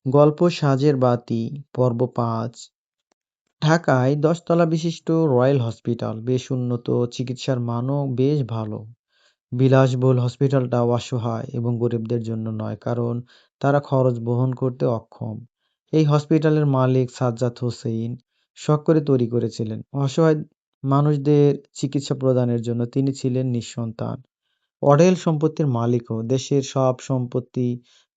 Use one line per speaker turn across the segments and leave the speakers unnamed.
গল্প সাজের বাতি পর্ব ৫। ঢাকায় ১০ তলা বিশিষ্ট রয়্যাল হসপিটাল বেশ উন্নত, চিকিৎসার মানও বেশ ভালো। বিলাসবহুল হসপিটালটা অসহায় এবং গরিবদের জন্য নয়, কারণ তারা খরচ বহন করতে অক্ষম। এই হসপিটালের মালিক সাজ্জাদ হোসেন শখ করে তৈরি করেছিলেন। অসহায় মানুষদের চিকিৎসা প্রদানের জন্য তিনি ছিলেন নিঃসন্তান। অঢেল সম্পত্তির মালিকও। দেশের সব সম্পত্তি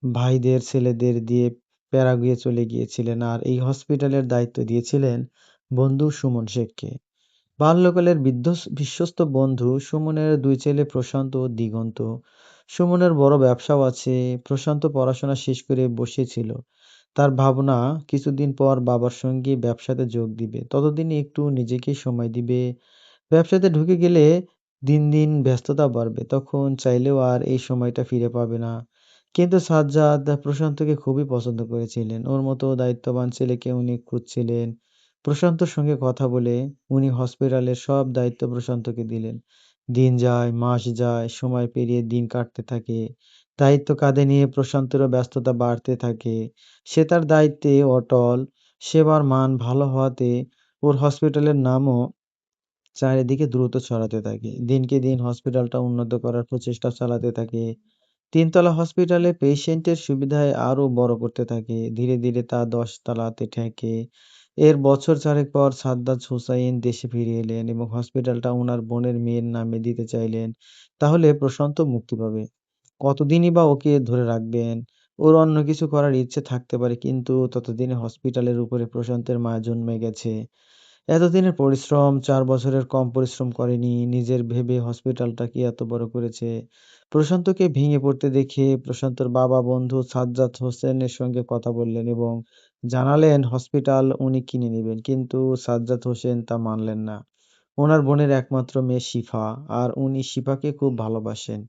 ভাইদের ছেলেদের দিয়ে প্যারাগুয়ে চলে গিয়েছিলেন, আর এই হসপিটালের দায়িত্ব দিয়েছিলেন বন্ধু সুমন শেখকে। বাল্যকালের বিশ্বস্ত বন্ধু সুমনের ২ ছেলে প্রশান্ত ও দিগন্ত। সুমনের বড় ব্যবসাও আছে। প্রশান্ত পড়াশোনা শেষ করে বসেছিল। তার ভাবনা কিছুদিন পর বাবার সঙ্গে ব্যবসাতে যোগ দিবে। ততদিনে একটু নিজেকে সময় দিবে। ব্যবসাতে ঢুকে গেলে দিন দিন ব্যস্ততা বাড়বে। তখন চাইলেও আর এই সময়টা ফিরে পাবে না। কিন্তু সাজ্জাদ প্রশান্তকে খুবই পছন্দ করেছিলেন। ওর মতো দায়িত্ববান ছেলেকে উনি খুঁজছিলেন। প্রশান্তর সঙ্গে কথা বলে উনি হসপিটালের সব দায়িত্ব প্রশান্তকে দিলেন। দিন যায়, মাস যায়, সময় পেরিয়ে দিন কাটতে থাকে। দায়িত্ব কাঁধে নিয়ে প্রশান্তেরও ব্যস্ততা বাড়তে থাকে। সে তার দায়িত্বে অটল। সেবার মান ভালো হওয়াতে ওর হসপিটালের নামও চারিদিকে দ্রুত ছড়াতে থাকে। দিনকে দিন হসপিটালটা উন্নত করার প্রচেষ্টা চালাতে থাকে। ৩ তলা হসপিটালে পেশেন্টের সুবিধায় আরো বড় করতে থাকে। ধীরে ধীরে তা ১০ তলাতে ঠেকে। এর বছর ৪ পর সাদ্দাত হোসাইন দেশে ফিরে এলেন এবং হসপিটালটা উনার বোনের মেয়ের নামে দিতে চাইলেন। তাহলে প্রশান্ত মুক্তি পাবে। কতদিনই বা ওকে ধরে রাখবেন? ওর অন্য কিছু করার ইচ্ছে থাকতে পারে, কিন্তু ততদিনে হসপিটালের উপরে প্রশান্তের মায়া জন্মে গেছে। এতদিনের পরিশ্রম ৪ বছরের কম পরিশ্রম করেনি। নিজের ভেবে হসপিটালটাকে এত বড় করেছে। প্রশান্তকে ভেঙে পড়তে দেখে প্রশান্তর বাবা বন্ধু সাজ্জাদ হোসেনের সঙ্গে কথা বললেন এবং জানালেন হসপিটাল উনি কিনে নেবেন। কিন্তু সাজ্জাদ হোসেন তা মানলেন না। ওনার বোনের একমাত্র মেয়ে শিফা, আর উনি শিফাকে খুব ভালোবাসেন।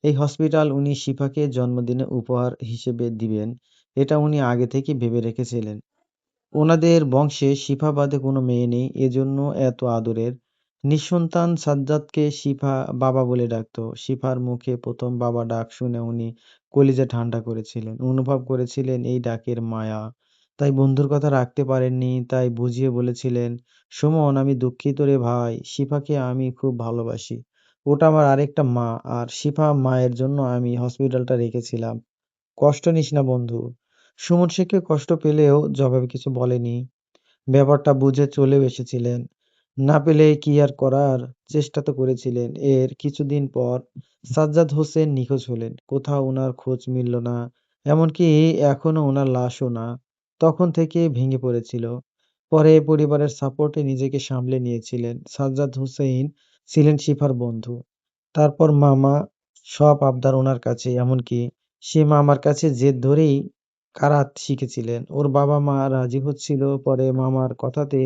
এই হসপিটাল উনি শিফাকে জন্মদিনে উপহার হিসেবে দিবেন, এটা উনি আগে থেকেই ভেবে রেখেছিলেন। ওনাদের বংশে শিফা বাদে কোনো মেয়ে নেই, এজন্য এত আদরের। নিঃসন্তান সাজ্জাদকে শিফা বাবা বলে ডাকতো। শিফার মুখে প্রথম বাবা ডাক শুনে উনি কলিজা ঠান্ডা করেছিলেন। অনুভব করেছিলেন এই ডাকের মায়া। তাই বন্ধুর কথা রাখতে পারেননি, তাই বুঝিয়ে বলেছিলেন, সুমন, আমি দুঃখিত রে ভাই, শিফাকে আমি খুব ভালোবাসি। ওটা আমার আরেকটা মা, আর শিফা মায়ের জন্য আমি হসপিটালটা রেখেছিলাম। কষ্ট নিস না বন্ধু। সুমন শেখকে কষ্ট পেলেও জবাবে কিছু বলেনি। ব্যাপারটা বুঝে চলেও এসেছিলেন। না পেলে কি আর করার, চেষ্টা তো করেছিলেন। এর কিছুদিন পর সাজ্জাদ হোসেন নিখোঁজ হলেন। কোথাও উনার খোঁজ মিলল না। এমনকি এখনো উনার লাশও না। তখন থেকে ভেঙে পড়েছিল। পরে পরিবারের সাপোর্টে নিজেকে সামলে নিয়েছিলেন। সাজ্জাদ হোসেন ছিলেন শিফার বন্ধু। তারপর মামা সব আবদার ওনার কাছে, এমনকি সে মামার কাছে জেদ ধরেই কারাত শিখেছিলেন। ওর বাবা-মা রাজি হচ্ছিল, পরে মামার কথাতে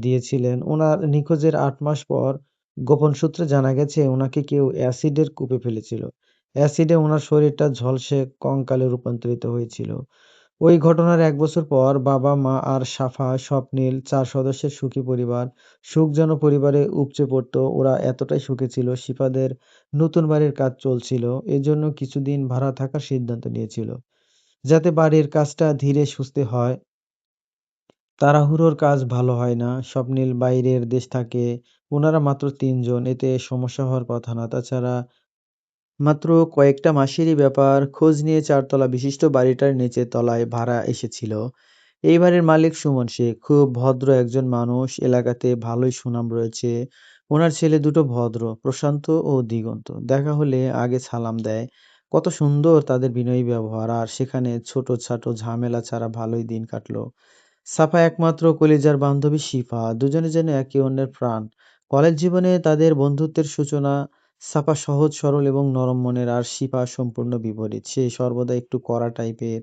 দিয়েছিলেন। ওনার নিখোঁজের ৮ মাস পর গোপন সূত্রে জানা গেছে ওনাকে কেউ অ্যাসিডের কূপে ফেলেছিল। অ্যাসিডে ওনার শরীরটা ঝলসে কঙ্কালে রূপান্তরিত হয়েছিল। ওই ঘটনার ১ বছর পর বাবা-মা আর সাফা, স্বপ্নিল ৪ সদস্যের সুখী পরিবার। সুখ যেন পরিবারে উপচে পড়ত। ওরা এতটাই সুখী ছিল, শিফাদের নতুন বাড়ির কাজ চলছিল। এজন্য কিছুদিন ভাড়া থাকার সিদ্ধান্ত নিয়েছিল। যাতে বাড়ির কাজটা ধীরে সুস্থে হয়। তাড়াহুড়োর কাজ ভালো হয় না। স্বপ্নিল বাইরের দেশ থাকে। ওনারা মাত্র ৩ জন। এতে সমস্যা হওয়ার কথা না। তাছাড়া মাত্র কয়েকটা মাসেরই ব্যাপার। খোঁজ নিয়ে ৪ তলা বিশিষ্ট বাড়িটার নিচের তলায় ভাড়া এসেছিল। এই বাড়ির মালিক সুমন শেখ। খুব ভদ্র একজন মানুষ। এলাকাতে ভালোই সুনাম রয়েছে। ওনার ছেলে দুটো ভদ্র, প্রশান্ত ও দিগন্ত। দেখা হলে আগে সালাম দেয়। কত সুন্দর তাদের বিনয়ী ব্যবহার। আর সেখানে ছোট-ছাটো ঝামেলা ছাড়া ভালোই দিন কাটলো। সাফা একমাত্র কলিজার বান্ধবী শিফা। দুজনে যেন একে অন্যের প্রাণ। কলেজ জীবনে তাদের বন্ধুত্বের সূচনা। সাফা সহজ সরল এবং নরম মনের, আর শিফা সম্পূর্ণ বিপরীত। সে সর্বদা একটু কড়া টাইপের।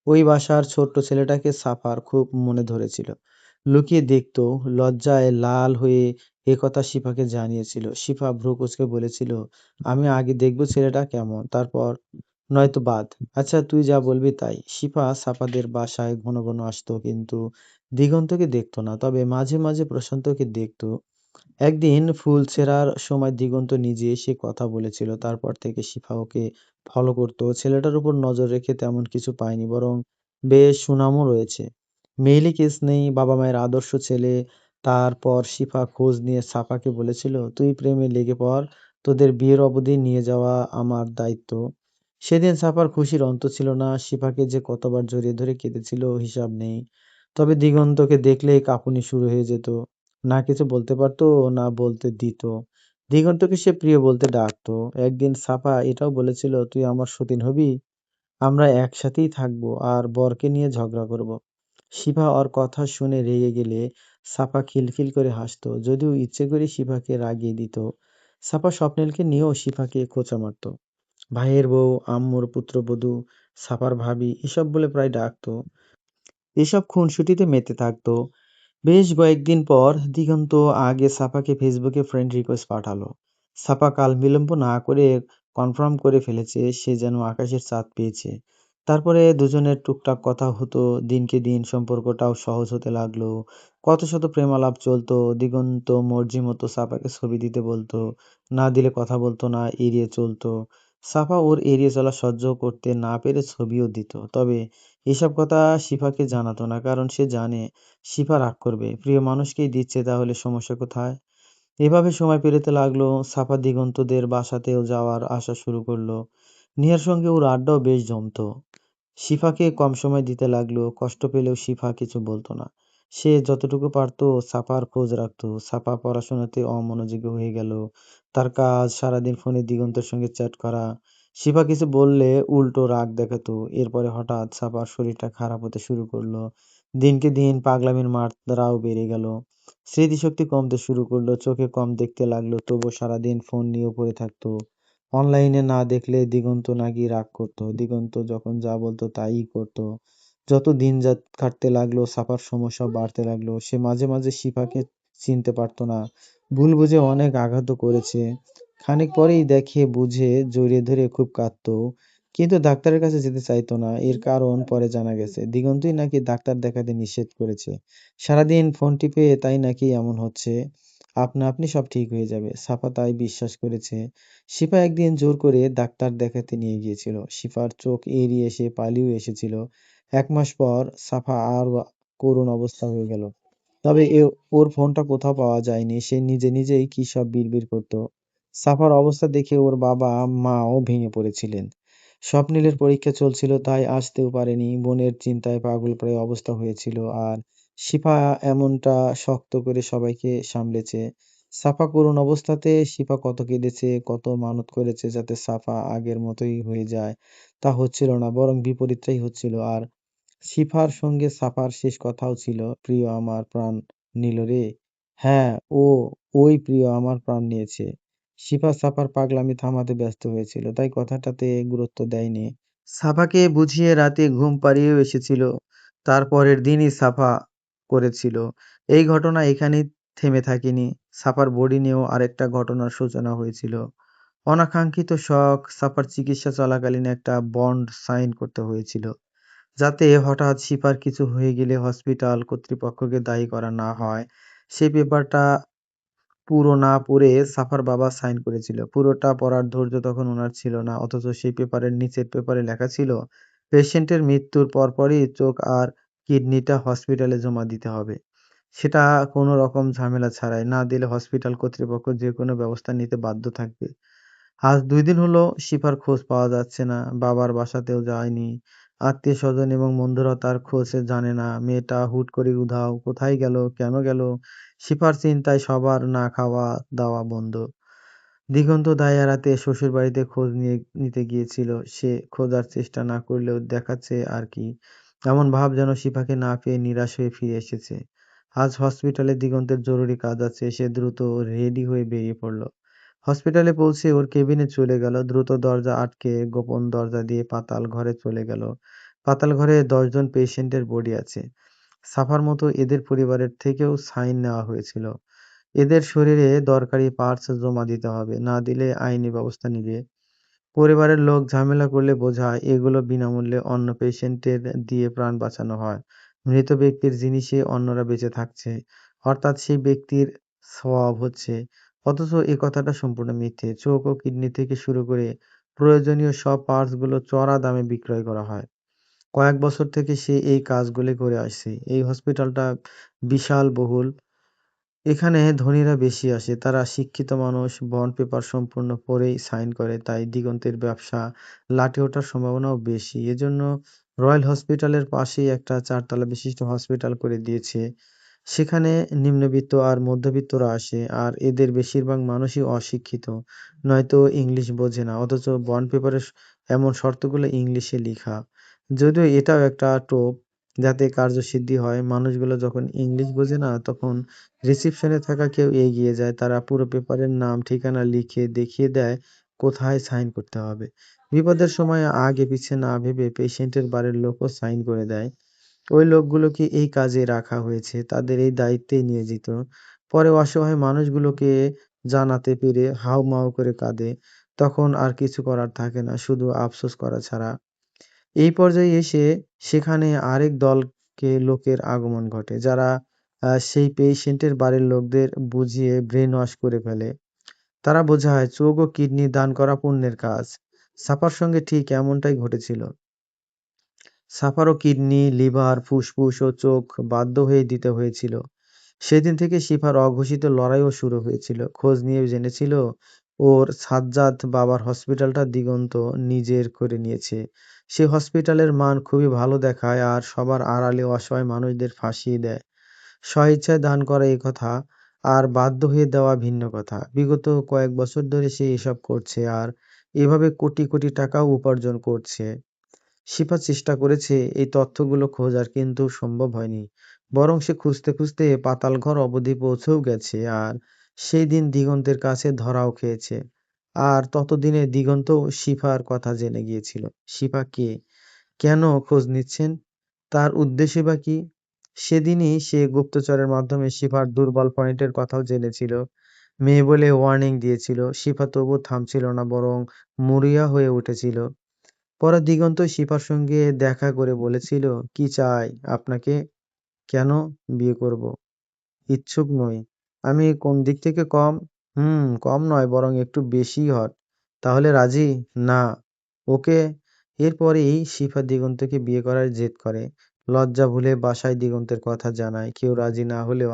ওই বাসার ছোট্ট ছেলেটাকে সাফার খুব মনে ধরেছিল। লুকিয়ে দেখতো। লজ্জায় লাল হয়ে একথা শিফাকে জানিয়েছিল। শিফা ভ্রু কুঁচকে বলেছিল, আমি আগে দেখবো ছেলেটা কেমন, তারপর নয়তো বাদ। আচ্ছা, তুই যা বলবি তাই। শিফা সাফাদের বাসায় ঘন ঘন আসতো, কিন্তু দিগন্তকে দেখতো না। তবে মাঝে মাঝে প্রশান্তকে দেখতো। একদিন ফুল ছেঁড়ার সময় দিগন্ত নিজে এসে কথা বলেছিল। তারপর থেকে শিফা ওকে ফলো করতো। ছেলেটার উপর নজর রেখে তেমন কিছু পায়নি, বরং বেশ সুনামও রয়েছে। মেইলি কেস নেই, বাবা-মায়ের আদর্শ ছেলে। তারপর শিফা খোঁজ নিয়ে সাফাকে বলেছিল, "তুই প্রেমে লেগে পড়, তোদের বিয়ের অবধি নিয়ে যাওয়া আমার দায়িত্ব।" সেদিন সাফার খুশির অন্ত ছিল না। শিফাকে যে কতবার জড়িয়ে ধরে কেঁদেছিল হিসাব নেই। তবে দিগন্তকে দেখলেই কাঁপুনি শুরু হয়ে যেত। না কিছু বলতে পারতো, না বলতে দিত। দিগন্তকে সে প্রিয় বলতে ডাকতো। একদিন সাফা এটাও বলেছিল, "তুই আমার সতীন হবি? আমরা একসাথেই থাকবো আর বরকে নিয়ে ঝগড়া করব।" শিফা ওর কথা শুনে রেগে গেলে সাফা খিলখিল করে হাসতো, যদিও ইচ্ছে করে শিফাকে রাগিয়ে দিত। সাফা স্বপ্নেলকে নিয়েও শিফাকে খোঁচা মারতো। ভাইয়ের বউ, আম্মুর পুত্রবধূ, সাফার ভাবি এসব বলে প্রায় ডাকতো। এসব খুনসুটিতে মেতে থাকতো। বেশ কয়েকদিন পর দিগন্ত আগে সাফাকে ফেসবুকে ফ্রেন্ড রিকোয়েস্ট পাঠালো। সাফা কাল বিলম্ব না করে কনফার্ম করে ফেলেছে সে যেন আকাশের চাঁদ পেয়েছে। তারপরে দুজনের টুকটাক কথা হতো। দিনকে দিন সম্পর্কটাও সহজ হতে লাগলো। কত শত প্রেমালাপ চলতো। দিগন্ত মর্জি মতো সাফাকে ছবি দিতে বলতো, না দিলে কথা বলতো না, এড়িয়ে চলতো। সাফা ওর এড়িয়ে চলা সহ্য করতে না পেরে ছবিও দিত। তবে এসব কথা শিফাকে জানাতো না, কারণ সে জানে শিফা রাগ করবে। প্রিয় মানুষকেই দিচ্ছে, তাহলে সমস্যা কোথায়? এভাবে সময় পেরোতে লাগলো। সাফা দিগন্তদের বাসাতেও যাওয়ার আশা শুরু করলো। নিহার সঙ্গে ওর আড্ডাও বেশ জমতো। শিফাকে কম সময় দিতে লাগলো। কষ্ট পেলেও শিফা কিছু বলতো না। সে যতটুকু পারতো সাফার খোঁজ রাখতো। সাফা পড়াশোনাতে অমনোযোগী হয়ে গেল। তার কাজ সারাদিন ফোনে দিগন্তের সঙ্গে চ্যাট করা। শিফা কিছু বললে উল্টো রাগ দেখাতো। এরপরে হঠাৎ সাফার শরীরটা খারাপ হতে শুরু করলো। দিনকে দিন পাগলামির মাত্রাও বেড়ে গেল। স্মৃতিশক্তি কমতে শুরু করলো, চোখে কম দেখতে লাগলো, তবুও সারাদিন ফোন নিয়ে পড়ে থাকতো। অনলাইনে না দেখলে দিগন্ত নাকি রাগ করতো। দিগন্ত যখন যা বলতো তাই করতো। যত দিন কাটতে লাগলো সাফার সমস্যা বাড়তে লাগলো। সে মাঝে মাঝে শিফাকে চিনতে পারতো না। ভুল বুঝে অনেক আঘাতও করেছে। খানিক পরেই দেখে বুঝে জড়িয়ে ধরে খুব কাঁদতো। কিন্তু ডাক্তারের কাছে যেতে চাইতো না। এর কারণ পরে জানা গেছে, দিগন্তই নাকি ডাক্তার দেখাতে নিষেধ করেছে। সারাদিন ফোন টিপে তাই নাকি এমন হচ্ছে। আপনা আপনি সব ঠিক হয়ে যাবে। সাফা তাই বিশ্বাস করেছে। শিফা একদিন জোর করে ডাক্তার দেখাতে নিয়ে গিয়েছিল। শিফার চোখ এড়িয়ে সে পালিয়েও এসেছিল। 1 মাস পর সাফা আর করুণ অবস্থা হয়ে গেল। তবে ওর ফোনটা কোথাও পাওয়া যায়নি। সে নিজে নিজেই কি সব বিড়বিড় করতো। সাফার অবস্থা দেখে ওর বাবা মাও ভেঙে পড়েছিলেন। স্বপ্নিলের পরীক্ষা চলছিল, তাই আসতেও পারেনি। বোনের চিন্তায় পাগল প্রায় অবস্থা হয়েছিল। আর শিফা এমনটা শক্ত করে সবাইকে সামলেছে। সাফা করুণ অবস্থাতে শিফা কত কেঁদেছে, কত মানত করেছে যাতে সাফা আগের মতোই হয়ে যায়। তা হচ্ছিল না, বরং বিপরীতটাই হচ্ছিল। আর শিফার সঙ্গে সাফার শেষ কথাও ছিল, "প্রিয় আমার প্রাণ নিল রে।" হ্যাঁ, ও ওই প্রিয় আমার প্রাণ নিয়েছে। শিফা সাফার পাগলামি থামাতে ব্যস্ত হয়েছিল, তাই কথাটাতে গুরুত্ব দেয়নি। সাফাকে বুঝিয়ে রাতে ঘুম পাড়িয়েও এসেছিল। তার পরের দিনই সাফা করেছিল। এই ঘটনা এখানেই থেমে থাকেনি। সাফার বডি নিয়েও আরেকটা ঘটনার সূচনা হয়েছিল। অনাকাঙ্ক্ষিত শখ, সাফার চিকিৎসা চলাকালীন একটা বন্ড সাইন করতে হয়েছিল। যাতে হঠাৎ শিফার কিছু হয়ে গেলে হসপিটাল কর্তৃপক্ষকে দায়ী করা না হয়। সেই পেপারটা পুরো না পড়ে সাফার বাবা সাইন করেছিল। পুরোটা পড়ার ধৈর্য তখন ওনার ছিল না। অথচ সেই পেপারের নিচের পেপারে লেখা ছিল, পেশেন্টের মৃত্যুর পরপরই চোখ আর কিডনিটা হসপিটালে জমা দিতে হবে। সেটা কোনো রকম ঝামেলা ছাড়াই। না দিলে হসপিটাল কর্তৃপক্ষ যেকোনো ব্যবস্থা নিতে বাধ্য থাকবে। আজ ২ দিন হলো শিফার খোঁজ পাওয়া যাচ্ছে না। বাবার বাসাতেও যায়নি। আত্মীয়স্বজন এবং বন্ধুরাও তার খোঁজ জানে না। মেয়েটা হুট করে উধাও। কোথায় গেল? কেন গেল? শিফার চিন্তায় সবার না খাওয়া-দাওয়া বন্ধ। দিগন্ত দায় এড়াতে শ্বশুরবাড়িতে খোঁজ নিতে গিয়েছিল। সে খোঁজার চেষ্টা না করলেও দেখাচ্ছে আর কি। এমন ভাব যেন শিফাকে না পেয়ে নিরাশ হয়ে ফিরে এসেছে। আজ হসপিটালে দিগন্তের জরুরি কাজ আছে। সে দ্রুত রেডি হয়ে বেরিয়ে পড়ল। হসপিটালে পৌঁছে ওর কেবিনে চলে গেল। দ্রুত দরজা আটকে গোপন দরজা দিয়ে পাতাল ঘরে চলে গেল। পাতাল ঘরে ১০ জন পেশেন্টের বডি আছে। সাফার মতো এদের পরিবারের থেকেও সাইন নেওয়া হয়েছিল। এদের শরীরে দরকারি পার্টস জমা দিতে হবে। না দিলে আইনি ব্যবস্থা নিবে। পরিবারের লোক ঝামেলা করলে বোঝায় এগুলো বিনামূল্যে অন্য পেশেন্টের দিয়ে প্রাণ বাঁচানো হয়। মৃত ব্যক্তির জিনিসে অন্যরা বেঁচে থাকছে। অর্থাৎ সেই ব্যক্তির সওয়াব হচ্ছে। অথচ এ কথাটা সম্পূর্ণ মিথ্যে। চোখ ও কিডনি থেকে শুরু করে প্রয়োজনীয় সব পার্টস গুলো চড়া দামে বিক্রয় করা হয়। কয়েক বছর থেকে সে এই কাজগুলি করে আসছে। এই হসপিটালটা বিশাল বহুল। এখানে ধনীরা বেশি আসে। তারা শিক্ষিত মানুষ, বন্ড পেপার সম্পূর্ণ পড়েই সাইন করে। তাই দিগন্তের ব্যবসা লাটে ওঠার সম্ভাবনাও বেশি। এজন্য রয়্যাল হসপিটালের পাশেই একটা ৪ তলা বিশিষ্ট হসপিটাল করে দিয়েছে। সেখানে নিম্নবিত্ত আর মধ্যবিত্তরা আসে। আর এদের বেশিরভাগ মানুষই অশিক্ষিত, নয়তো ইংলিশ বোঝে না। অথচ বন্ড পেপারে এমন শর্তগুলো ইংলিশে লিখা। যদিও এটাও একটা টোপ, যাতে কার্যসিদ্ধি হয়। মানুষগুলো যখন ইংলিশ বোঝে না, তখন রিসিপশনে থাকা কেউ এগিয়ে যায়। তারা পুরো পেপারের নাম, ঠিকানা লিখে দেখিয়ে দেয় কোথায় সাইন করতে হবে। বিপদের সময় আগে পিছে না ভেবে পেশেন্টের বাড়ির লোকও সাইন করে দেয়। ওই লোকগুলোকে এই কাজে রাখা হয়েছে, তাদের এই দায়িত্বেই নিয়োজিত। পরে অসহায় মানুষগুলোকে জানাতে পেরে হাউমাউ করে কাঁদে। তখন আর কিছু করার থাকে না, শুধু আফসোস করা ছাড়া। এই পর্যায়ে এসে সেখানে আরেক লোকের আগমন ঘটে, যারা সেই পেশেন্টের বাড়ির লোকদের বুঝিয়ে ব্রেন ওয়াশ করে ফেলে। তারা বোঝায় চোখ ও কিডনি দান করা পুণ্যের কাজ। সাফার সঙ্গে ঠিক এমনটাই ঘটেছিল। সাফারও কিডনি, লিভার, ফুসফুস ও চোখ বাধ্য হয়ে দিতে হয়েছিল। সেদিন থেকে শিফার অঘোষিত লড়াইও শুরু হয়েছিল। খোঁজ নিয়ে জেনেছিল ওর সাজ্জাদ বাবার হসপিটালটা দিগন্ত নিজের করে নিয়েছে। সে হসপিটালের মান খুবই ভালো দেখায় আর সবার আড়ালে অসহায় মানুষদের ফাঁসিয়ে দেয়। স্বইচ্ছায় দান করা এ কথা, আর বাধ্য হয়ে দেওয়া ভিন্ন কথা। বিগত কয়েক বছর ধরে সে এসব করছে আর এভাবে কোটি কোটি টাকাও উপার্জন করছে। শিফা চেষ্টা করেছে এই তথ্যগুলো খোঁজার, কিন্তু সম্ভব হয়নি। বরং সে খুঁজতে খুঁজতে পাতালঘর অবধি পৌঁছেও গেছে আর সেই দিন দিগন্তের কাছে ধরাও খেয়েছে। আর ততদিনে দিগন্তও শিফার কথা জেনে গিয়েছিল। শিফা কে? কেন খোঁজ নিচ্ছেন? তার উদ্দেশ্যই বা কি? সেদিনই সে গুপ্তচরের মাধ্যমে শিফার দুর্বল পয়েন্টের কথাও জেনেছিল। মেয়ে বলে ওয়ার্নিং দিয়েছিল। শিফা তবু থামছিল না, বরং মরিয়া হয়ে উঠেছিল। পরে দিগন্ত শিপার সঙ্গে দেখা করে বলেছিল, কি চাই আপনাকে? কেন? বিয়ে করব। ইচ্ছুক নই। আমি কোন দিক থেকে কম? কম নয়, বরং একটু বেশিই হট। তাহলে রাজি? না। ওকে। এরপরেই শিফা দিগন্তকে বিয়ে করার জেদ করে। লজ্জা ভুলে বাসায় দিগন্তের কথা জানায়। কেউ রাজি না হলেও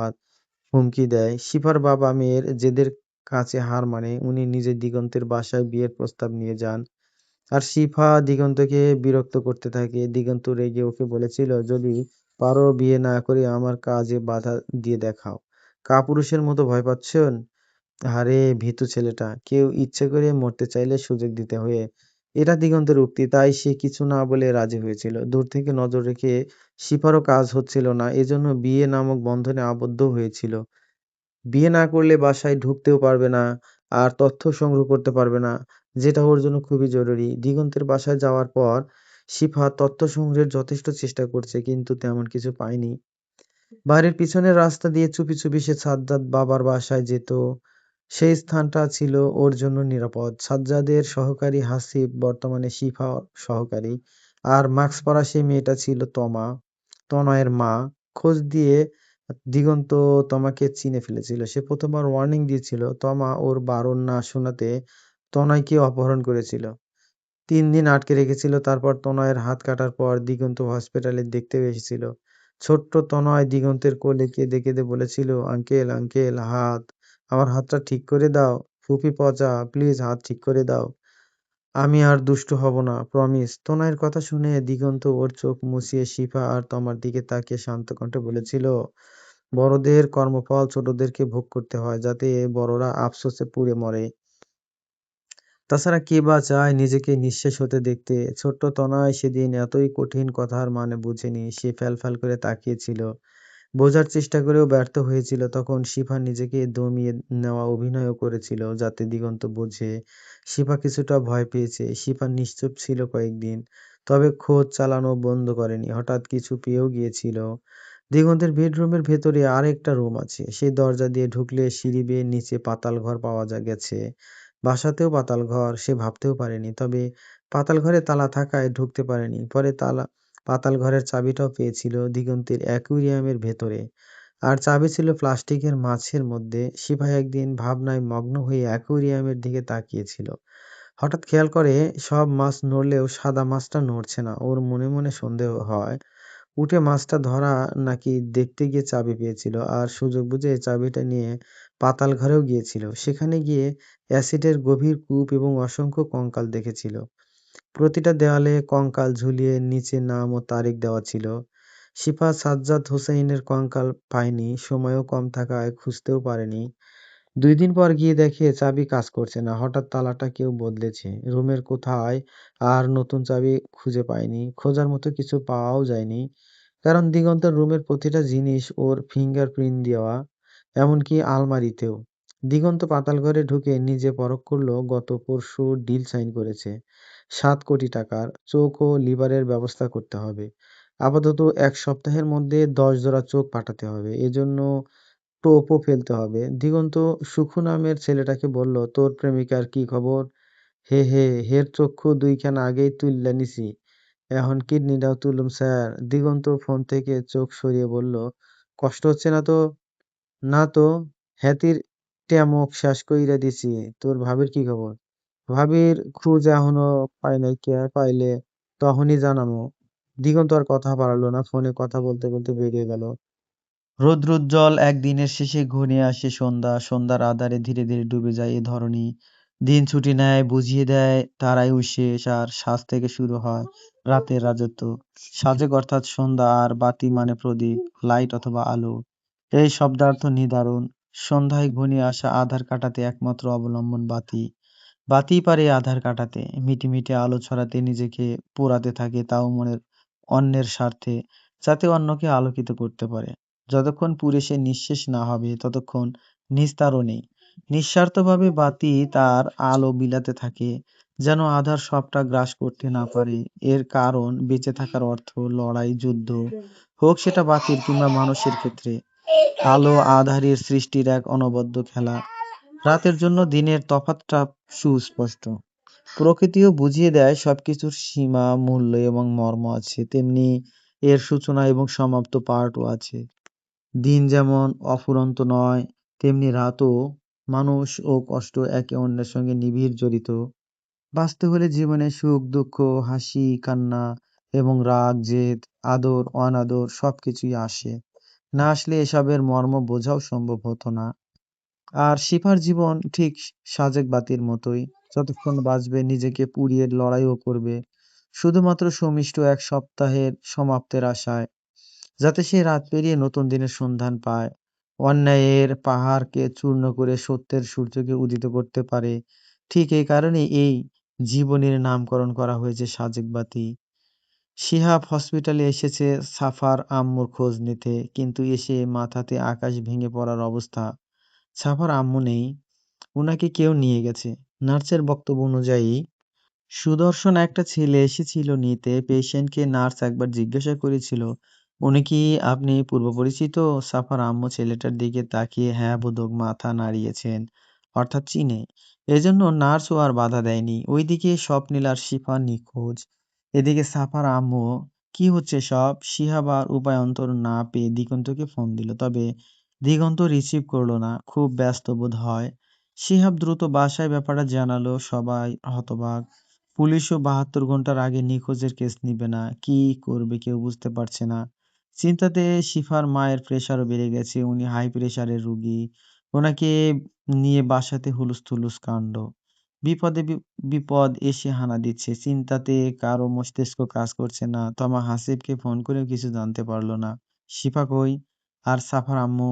হুমকি দেয়। শিফার বাবা মেয়ের জেদের কাছে হার মানে। উনি নিজে দিগন্তের বাসায় বিয়ের প্রস্তাব নিয়ে যান। আর শিফা দিগন্তকে বিরক্ত করতে থাকে। দিগন্ত রেগে ওকে বলেছিল, যদি পারো বিয়ে না করে আমার কাজে বাধা দিয়ে দেখাও। কাপুরুষের মতো ভয় পাচ্ছেন? আরে ভীতু ছেলেটা, কেউ ইচ্ছে করে মরতে চাইলে সুযোগ দিতে হয়। এটা দিগন্তের উক্তি, তাই সে কিছু না বলে রাজি হয়েছিল। দূর থেকে নজর রেখে শিফারও কাজ হচ্ছিল না, এজন্য বিয়ে নামক বন্ধনে আবদ্ধ হয়েছিল। বিয়ে না করলে বাসায় ঢুকতেও পারবে না, আর তথ্য সংগ্রহ করতে পারবে না, যেটা ওর জন্য খুবই জরুরি। দিগন্তের বাসায় যাওয়ার পর শিফা তথ্য সংগ্রহের যথেষ্ট চেষ্টা করছে, কিন্তু তেমন কিছু পায়নি। বাড়ির পিছনের রাস্তা দিয়ে চুপি চুপি সে সাজ্জাদ বাবার বাসায় যেত। সেই স্থানটা ছিল ওর জন্য নিরাপদ। সাজ্জাদের সহকারী হাসিব, বর্তমানে শিফা সহকারী। আর মাস্ক পরা সেই মেয়েটা ছিল তমা, তনয়ের মা। খোঁজ দিয়ে দিগন্ত তমাকে চিনে ফেলেছিল। সে প্রথমবার ওয়ার্নিং দিয়েছিল। তমা ওর বারণ না শোনাতে তনয়কে অপহরণ করেছিল। ৩ দিন আটকে রেখেছিল। তারপর তনয়ের হাত কাটার পর দিগন্ত হসপিটালে দেখতেও এসেছিল। ছোট্ট তনয় দিগন্তের কোলে কেঁদে কেঁদে বলেছিল, আঙ্কেল আঙ্কেল, আমার হাতটা ঠিক করে দাও। ফুপি পচা, প্লিজ হাত ঠিক করে দাও। আমি আর দুষ্টু হব না, প্রমিস। তনয়ের কথা শুনে দিগন্ত ওর চোখ মুছিয়ে শিফা আর তমার দিকে তাকিয়ে শান্ত কণ্ঠে বলেছিল, বড়দের কর্মফল ছোটদেরকে ভোগ করতে হয়, যাতে বড়রা আফসোসে পুড়ে মরে। তাছাড়া কে বা চায় নিজেকে নিঃশেষ হতে দেখতে? ছোট্ট তনয় সেদিন এতই কঠিন কথার মানে বুঝেনি। সে ফ্যাল করে তাকিয়েছিল। বোঝার চেষ্টা করেও ব্যর্থ হয়েছিল। তখন শিফা নিজেকে দমিয়ে নেওয়া অভিনয়ও করেছিল, যাতে দিগন্ত বোঝে। শিফা কিছুটা ভয় পেয়েছে। শিফা নিশ্চুপ ছিল কয়েকদিন, তবে খোঁজ চালানো বন্ধ করেনি। হঠাৎ কিছু পেয়েও গিয়েছিল। দিগন্তের বেডরুমের ভেতরে আরেকটা রুম আছে। সেই দরজা দিয়ে ঢুকলে সিঁড়ি বেয়ে নিচে পাতাল ঘর পাওয়া গেছে। বাসাতেও পাতাল ঘর, সে ভাবতেও পারেনি। তবে পাতাল ঘরে তালা থাকায় ঢুকতে পারেনি। পরে পাতাল ঘরের চাবিটাও পেয়েছিল দিগন্তের অ্যাকুয়ারিয়ামের ভেতরে। আর চাবি ছিল প্লাস্টিকের মাছের মধ্যে। শিফা একদিন ভাবনায় মগ্ন হয়ে অ্যাকুয়ারিয়ামের দিকে তাকিয়েছিল। হঠাৎ খেয়াল করে সব মাছ নড়লেও সাদা মাছটা নড়ছে না। ওর মনে মনে সন্দেহ হয় উঠে মাছটা ধরা নাকি দেখতে গিয়ে চাবি পেয়েছিল আর সুযোগ বুঝে চাবিটা নিয়ে পাতাল ঘরেও গিয়েছিল। সেখানে গিয়ে অ্যাসিডের গভীর কূপ এবং অসংখ্য কঙ্কাল দেখেছিল। প্রতিটা দেওয়ালে কঙ্কাল ঝুলিয়ে নিচে নাম ও তারিখ দেওয়া ছিল। শিফা সাজ্জাদ হোসেনের কঙ্কাল পায়নি, সময়ও কম থাকায় খুঁজতেও পারেনি। ২ দিন পর গিয়ে দেখে চাবি কাজ করছে না। হঠাৎ তালাটা কেউ বদলেছে। রুমের কোথায় আর নতুন চাবি খুঁজে পায়নি। খোঁজার মতো কিছু পাওয়াও যায়নি। কারণ দিগন্তের রুমের প্রতিটা জিনিস ওর ফিঙ্গারপ্রিন্ট দেওয়া, এমনকি আলমারিতেও। দিগন্ত পাতালঘরে ঢুকে নিজে পরখ করলো গত পরশু ডিল সাইন করেছে ৭ কোটি টাকার। চোখ ও লিভারের ব্যবস্থা করতে হবে। আপাতত ১ সপ্তাহের মধ্যে ১০ জোড়া চোখ পাঠাতে হবে। এজন্য টোপও ফেলতে হবে। দিগন্ত সুখু নামের ছেলেটাকে বলল, তোর প্রেমিকার কি খবর? হে হে, হের চক্ষু ২ খান আগেই তুইল্যা নিছি। এখন কিডনিটাও তুলুম স্যার। দিগন্ত ফোন থেকে চোখ সরিয়ে বলল, কষ্ট হচ্ছে না তো? না তো, হ্যাতির ট্যামক শেষ কইরা দিছি। তোর ভাবির কি খবর? ভাবির খোঁজ এখনো পাই নাই কে, পাইলে তখনই জানামো। দিগন্ত আর কথা বাড়ালো না। ফোনে কথা বলতে বলতে বেরিয়ে গেল। রৌদ্রোজ্জ্বল একদিনের শেষে ঘনিয়ে আসে সন্ধ্যা। সন্ধ্যার আঁধারে ধীরে ধীরে ডুবে যায় এ ধরণী। দিন ছুটি নেয়, বুঝিয়ে দেয় তার আয়ু শেষ, আর সাঁঝ থেকে শুরু হয় রাতের রাজত্ব। সাজেক অর্থাৎ সন্ধ্যা, আর বাতি মানে প্রদীপ, লাইট অথবা আলো। এই শব্দার্থ নিদারুণ। সন্ধ্যায় ঘনিয়ে আসা আঁধার কাটাতে একমাত্র অবলম্বন বাতি। বাতিই পারে আঁধার কাটাতে, মিটিমিটি আলো ছড়াতে, নিজেকে পোড়াতে থাকে, তাও মনের অন্যের স্বার্থে, যাতে অন্যকে আলোকিত করতে পারে। যতক্ষণ পুড়ে সে নিঃশেষ না হবে ততক্ষণ নিস্তারও নেই। নিঃস্বার্থভাবে বাতি তার আলো বিলাতে থাকে, যেন আঁধার সবটা গ্রাস করতে না পারে। এর কারণ বেঁচে থাকার অর্থ লড়াই, যুদ্ধ, হোক সেটা বাতির কিংবা মানুষের ক্ষেত্রে। আলো আঁধারির সৃষ্টির এক অনবদ্য খেলা। রাতের জন্য দিনের তফাৎটা সুস্পষ্ট। প্রকৃতিও বুঝিয়ে দেয় সবকিছুর সীমা, মূল্য এবং মর্ম আছে, তেমনি এর সূচনা এবং সমাপ্ত পার্টও আছে। দিন যেমন অফুরন্ত নয়, তেমনি রাতও। মানুষ ও কষ্ট একে অন্যের সঙ্গে নিবিড় জড়িত। বাঁচতে হলে জীবনে সুখ, দুঃখ, হাসি, কান্না এবং রাগ, জেদ, আদর, অনাদর সবকিছুই আসে। না আসলে এসবের মর্ম বোঝাও সম্ভব হতো না। আর শিফার জীবন ঠিক সাজেক বাতির মতোই। যতক্ষণ বাঁচবে নিজেকে পুড়িয়ে লড়াইও করবে, শুধুমাত্র সুমিষ্ট ১ সপ্তাহের সমাপ্তের আশায়, যাতে সে রাত পেরিয়ে নতুন দিনের সন্ধান পায়, অন্যায়ের পাহাড়কে চূর্ণ করে সত্যের সূর্যকে উদিত করতে পারে। ঠিক এই কারণেই এই জীবনের নামকরণ করা হয়েছে সাজেক বাতি। শিহাব হসপিটালে এসেছে সাফার আম্মুর খোঁজ নিতে, কিন্তু এসে মাথাতে আকাশ ভেঙে পড়ার অবস্থা। সাফার আম্মু নেই, উনাকে কেউ নিয়ে গেছে। নার্সের বক্তব্য অনুযায়ী সুদর্শন একটা ছেলে এসেছিল নিতে। পেশেন্টকে নার্স একবার জিজ্ঞাসা করেছিল, উনি কি আপনি পূর্ব পরিচিত? সাফার আম্মু ছেলেটার দিকে তাকিয়ে হ্যাঁ বোধক মাথা নাড়িয়েছেন, অর্থাৎ চিনে। এজন্য নার্সও আর বাধা দেয়নি। ওইদিকে স্বপ্নিল আর শিফা নিখোঁজ। এদিকে সাফার আম্মু, কি হচ্ছে সব? শিহাব আর উপায়ন্তর না পেয়ে দিগন্তকে ফোন দিল, তবে দিগন্ত রিসিভ করলো না, খুব ব্যস্ত বোধ হয়। শিহাব দ্রুত বাসায় ব্যাপারটা জানালো, সবাই হতবাক। পুলিশও ৭২ ঘন্টার আগে নিখোঁজের কেস নিবে না, কি করবে কেউ বুঝতে পারছে না। চিন্তাতে শিফার মায়ের প্রেশারও বেড়ে গেছে, উনি হাই প্রেশারের রুগী। ওনাকে নিয়ে বাসাতে হুলুস্থুলুস কাণ্ড। বিপদে বিপদ এসে হানা দিচ্ছে। চিন্তাতে কারো মস্তিষ্ক কাজ করছে না। তমা হাসিবকে ফোন করেও কিছু জানতে পারলো না। শিফা কই? আর সাফার আম্মু?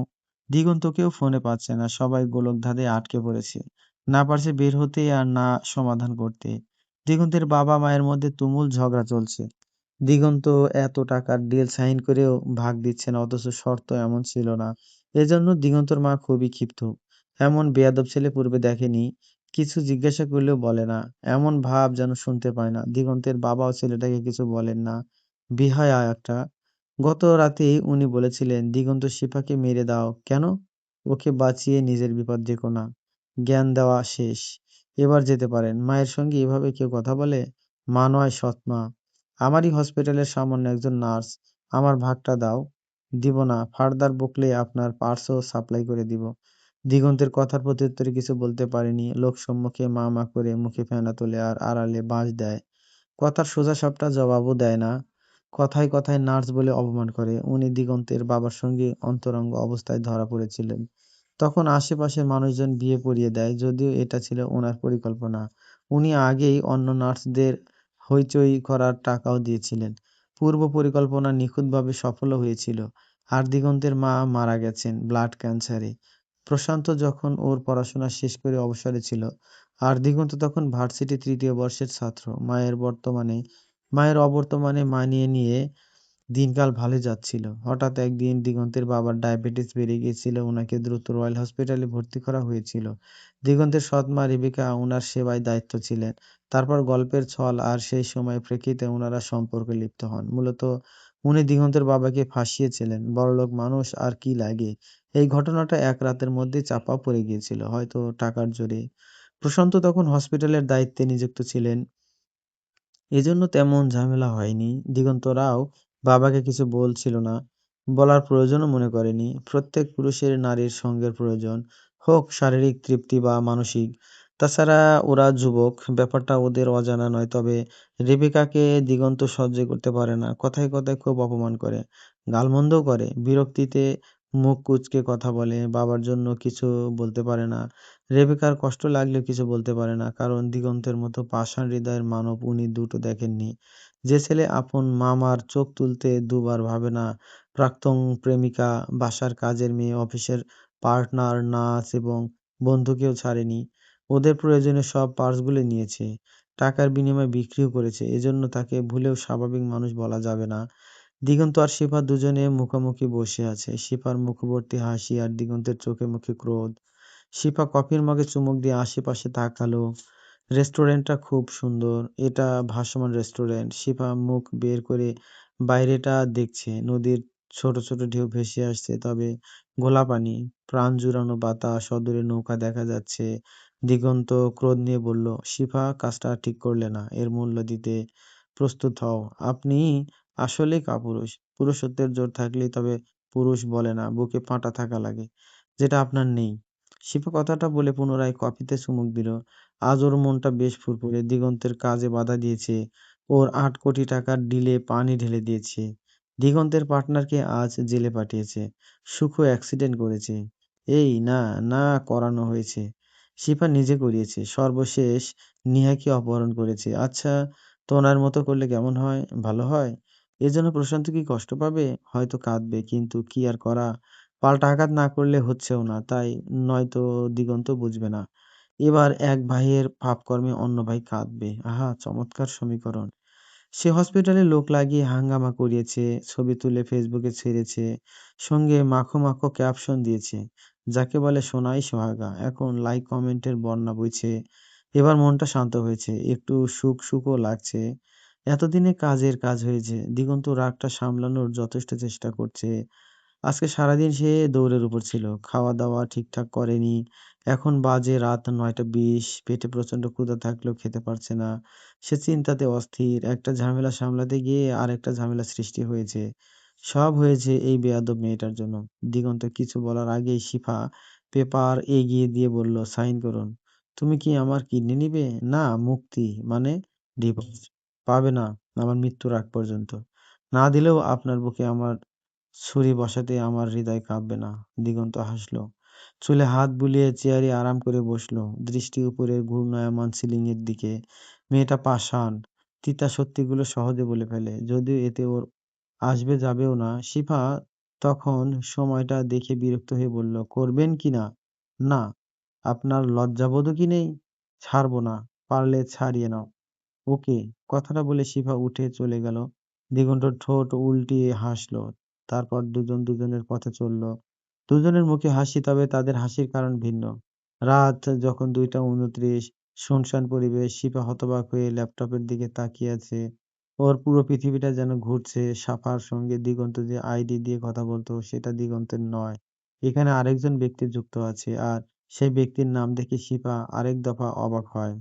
দিগন্তকেও ফোনে পাচ্ছে না। সবাই গোলকধাঁধে আটকে পড়েছে, না পারছে বের হতে আর না সমাধান করতে। দিগন্তের বাবা মায়ের মধ্যে তুমুল ঝগড়া চলছে। দিগন্ত এত টাকার ডিল সাইন করেও ভাগ দিচ্ছে না, অথচ শর্ত এমন ছিল না। এজন্য দিগন্তর মা খুবই ক্ষিপ্ত। এমন বেয়াদব ছেলে পূর্বে দেখেনি। কিছু জিজ্ঞাসা করলেও বলে না, এমন ভাব যেন শুনতে পায় না। দিগন্তের বাবাও ছেলেটাকে কিছু বলেন না, বেহায়া একটা। গত রাতেই উনি বলেছিলেন, দিগন্ত শিফাকে মেরে দাও। কেন? ওকে বাঁচিয়ে নিজের বিপদ ডেকো না। জ্ঞান দেওয়া শেষ, এবার যেতে পারেন। মায়ের সঙ্গে এভাবে কেউ কথা বলে? মা নয়, সৎমা। আমারই হসপিটালের সামান্য একজন নার্স। আমার ভাগটা দাও। দিব না, ফার্দার বকলে আপনার পার্সও সাপ্লাই করে দিব। দিগন্তের কথার প্রত্যুত্তরে কিছু বলতে পারেনি। লোকসম্মুখে মা মা করে মুখে ফেনা তোলে আর আড়ালে বাঁশ দেয়। কথার সোজাসাপটা জবাবও দেয় না। কথায় কথায় নার্স বলে অপমান করে। উনি দিগন্তের বাবার সঙ্গে অন্তরঙ্গ অবস্থায় ধরা পড়েছিলেন। তখন আশেপাশের মানুষজন বিয়ে পড়িয়ে দেয়, যদিও এটা ছিল ওনার পরিকল্পনা। উনি আগেই অন্য নার্সদের হইচই করার টাকাও দিয়েছিলেন। পূর্ব পরিকল্পনা নিখুঁতভাবে সফলও হয়েছিল। আর দিগন্তের মা মারা গেছেন ব্লাড ক্যান্সারে। প্রশান্ত যখন ওর পড়াশোনা শেষ করে অবসরে ছিল, আর দিগন্ত তখন ভার্সিটি ৩য় বর্ষের ছাত্র। মায়ের অবর্তমানে মানিয়ে নিয়ে দিনকাল ভালোই যাচ্ছিল। হঠাৎ একদিন দিগন্তের বাবার ডায়াবেটিস বেড়ে গিয়েছিল। ওনাকে দ্রুত রয়্যাল হসপিটালে ভর্তি করা হয়েছিল। দিগন্তের সৎ মা রেবেকা ওনার সেবায় দায়িত্ব ছিলেন। তারপর গল্পের ছল আর সেই সময়ের প্রেক্ষিতে ওনারা সম্পর্কে লিপ্ত হন। মূলত উনি দিগন্তের বাবাকে ফাঁসিয়েছিলেন। বড়লোক মানুষ আর কি লাগে। এই ঘটনাটা এক রাতের মধ্যেই চাপা পড়ে গিয়েছিল, হয়তো টাকার জোরে। প্রশান্ত তখন হসপিটালের দায়িত্বে নিযুক্ত ছিলেন। এজন্য তেমন ঝামেলা হয়নি। দিগন্তরাও বাবাকে কিছু বলছিল না, বলার প্রয়োজনও মনে করেনি। প্রত্যেক পুরুষের নারীর সঙ্গের প্রয়োজন, হোক শারীরিক তৃপ্তি বা মানসিক। তাছাড়া ওরা যুবক, ব্যাপারটা ওদের অজানা নয়। তবে রেবেকাকে দিগন্ত সহ্য করতে পারে না। কথায় কথায় খুব অপমান করে, গালমন্দও করে। বিরক্তিতে মুখ কুঁচকে কথা বলে, বাবার জন্য কিছু বলতে পারে না। রেবেকার কষ্ট লাগলেও কিছু বলতে পারে না, কারণ দিগন্তের মতো পাষাণ হৃদয়ের মানব উনি দুটো দেখেননি। যে ছেলে আপন মামার চোখ তুলতে দুবার ভাবে না, প্রাক্তন প্রেমিকা, বাসার কাজের মেয়ে, অফিসের পার্টনার, নার্স এবং বন্ধুকেও ছাড়েনি। ওদের প্রয়োজনে সব পার্টসগুলো নিয়েছে, টাকার বিনিময়ে বিক্রিও করেছে। এজন্য তাকে ভুলেও স্বাভাবিক মানুষ বলা যাবে না। দিগন্ত আর শিফা দুজনে মুখোমুখি বসে আছে। শিফার মুখভর্তি হাসি আর দিগন্তের চোখে মুখে ক্রোধ। শিফা কফির মগে চুমুক দিয়ে আশেপাশে তাকালো। রেস্টুরেন্টটা খুব সুন্দর। এটা ভাসমান রেস্টুরেন্ট। শিফা মুখ বের করে বাইরেটা দেখছে। নদীর ছোট ছোট ঢেউ ভেসে আসছে, তবে ঘোলা পানি, প্রাণ জুড়ানো বাতাস, অদূরে নৌকা দেখা যাচ্ছে। দিগন্ত ক্রোধ নিয়ে বলল, শিফা, কাজটা ঠিক করলে না। এর মূল্য দিতে প্রস্তুত হও। আপনি আসলেই কাপুরুষ। পুরুষত্বের জোর থাকলেই তবে পুরুষ বলে না, বুকে পাঁটা থাকা লাগে, যেটা আপনার নেই। শিপা কথাটা বলে পুনরায় কফিতে চুমুক দিল। আজ ওর মনটা বেশ ফুরফুরে। দিগন্তের কাজে বাধা দিয়েছে, ওর ৮ কোটি টাকার ডিলে পানি ঢেলে দিয়েছে। দিগন্তের পার্টনারকে আজ জেলে পাঠিয়েছে। সুখ অ্যাক্সিডেন্ট করেছে। এই না, না, করানো হয়েছে। শিপা নিজে করিয়েছে। সর্বশেষ নিহাকে অপহরণ করেছে। আচ্ছা, তো ওনার মতো করলে কেমন হয়? ভালো হয়? এজন্য প্রশান্ত কি কষ্ট পাবে? হয়তো কাঁদবে, কিন্তু কি আর করা। পাল্টা আঘাত না করলে হচ্ছেও না, তাই নয়তো দিগন্ত বুঝবে না। এবার এক ভাইয়ের পাপকর্মে অন্য ভাই কাঁদবে। আহা, চমৎকার সমীকরণ। সে হসপিটালে লোক লাগিয়ে হাঙ্গামা করিয়েছে, ছবি তুলে ফেসবুকে ছেড়েছে, সঙ্গে মাখো মাখো ক্যাপশন দিয়েছে, যাকে বলে সোনাই সোহাগা। এখন লাইক কমেন্টের বন্যা বইছে। এবার মনটা শান্ত হয়েছে, একটু সুখ সুখও লাগছে। এতদিনে কাজের কাজ হয়েছে। দিগন্ত রাগটা সামলানোর যথেষ্ট চেষ্টা করছে। আজকে সারাদিন সে দৌড়ের উপর ছিল। খাওয়া-দাওয়া ঠিকঠাক করেনি। এখন বাজে রাত ৯টা ২০। পেটে প্রচণ্ড ক্ষুধা থাকলেও খেতে পারছে না। সে চিন্তাতে অস্থির। একটা ঝামেলা সামলাতে গিয়ে আরেকটা ঝামেলা সৃষ্টি হয়েছে। সব হয়েছে এই বেয়াদব মেয়েটার জন্য। দিগন্ত কিছু বলার আগেই শিফা পেপার এগিয়ে দিয়ে বলল, সাইন করুন। তুমি কি আমার কিডনি নিবে? না, মুক্তি। মানে? ডিভোর্স। পাবে না আমার মৃত্যুর আগ পর্যন্ত। না দিলেও আপনার বুকে আমার ছুরি বসাতে আমার হৃদয় কাঁপবে না। দিগন্ত হাসল। চুলে হাত বুলিয়ে চেয়ারে আরাম করে বসল। দৃষ্টি উপরের ঘূর্ণায়মান সিলিং এর দিকে। মেয়েটা পাষাণ। তিতা সত্যিগুলো সহজে বলে ফেলে, যদিও এতে ওর আসবে যাবেও না। শিফা তখন সময়টা দেখে বিরক্ত হয়ে বলল, করবেন কি না? না। আপনার লজ্জাবোধও কি নেই? ছাড়বো না। পারলে ছাড়িয়ে নাও। ওকে। কথাটা বলে শিফা উঠে চলে গেল। দিগন্ত ঠোঁট উল্টিয়ে হাসল। তারপর দুজন দুজনের পথে চলল। দুজনের মুখে হাসি, তবে তাদের হাসির কারণ ভিন্ন। রাত যখন ২টা ২৯, শুনশান পরিবেশ। শিফা হতবাক হয়ে ল্যাপটপের দিকে তাকিয়ে আছে। ওর পুরো পৃথিবীটা যেন ঘুরছে। সাফার সঙ্গে দিগন্ত যে আইডি দিয়ে কথা বলতো, সেটা দিগন্তের নয়। এখানে আরেকজন ব্যক্তি যুক্ত আছে, আর সেই ব্যক্তির নাম দেখে শিফা আরেক দফা অবাক হয়।